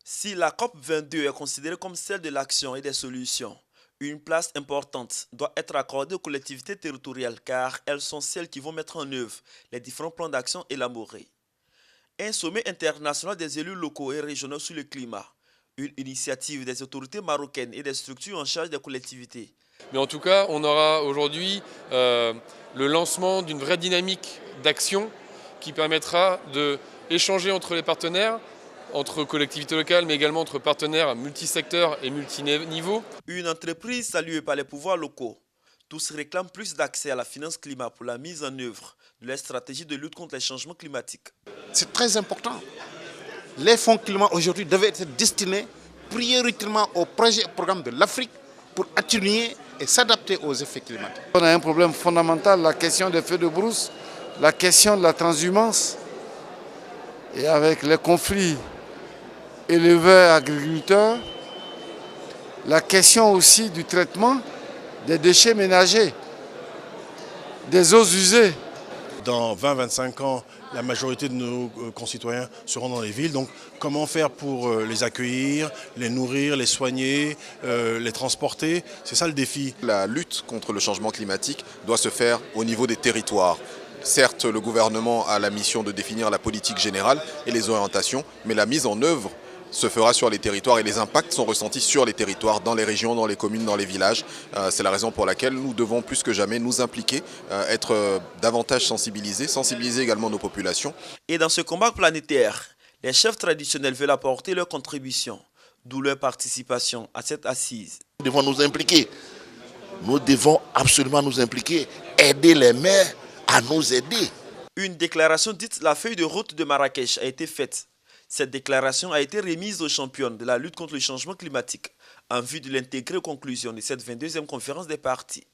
Si la COP22 est considérée comme celle de l'action et des solutions, une place importante doit être accordée aux collectivités territoriales car elles sont celles qui vont mettre en œuvre les différents plans d'action élaborés. Un sommet international des élus locaux et régionaux sur le climat, une initiative des autorités marocaines et des structures en charge des collectivités. Mais en tout cas, on aura aujourd'hui le lancement d'une vraie dynamique d'action qui permettra d'échanger entre les partenaires, entre collectivités locales, mais également entre partenaires multisecteurs et multiniveaux. Une entreprise saluée par les pouvoirs locaux. Tous réclament plus d'accès à la finance climat pour la mise en œuvre de leur stratégie de lutte contre les changements climatiques. C'est très important. Les fonds climat aujourd'hui devaient être destinés prioritairement aux projets et programmes de l'Afrique pour atténuer et s'adapter aux effets climatiques. On a un problème fondamental, la question des feux de brousse, la question de la transhumance. Et avec les conflits éleveurs-agriculteurs, la question aussi du traitement des déchets ménagers, des eaux usées. Dans 20-25 ans, la majorité de nos concitoyens seront dans les villes. Donc comment faire pour les accueillir, les nourrir, les soigner, les transporter? C'est ça le défi. La lutte contre le changement climatique doit se faire au niveau des territoires. Certes, le gouvernement a la mission de définir la politique générale et les orientations, mais la mise en œuvre se fera sur les territoires et les impacts sont ressentis sur les territoires, dans les régions, dans les communes, dans les villages. C'est la raison pour laquelle nous devons plus que jamais nous impliquer, être davantage sensibiliser également nos populations. Et dans ce combat planétaire, les chefs traditionnels veulent apporter leur contribution, d'où leur participation à cette assise. Nous devons nous impliquer. Nous devons absolument nous impliquer, aider les maires à nous aider. Une déclaration dite la feuille de route de Marrakech a été faite. Cette déclaration a été remise aux championnes de la lutte contre le changement climatique en vue de l'intégrer aux conclusions de cette 22e conférence des partis.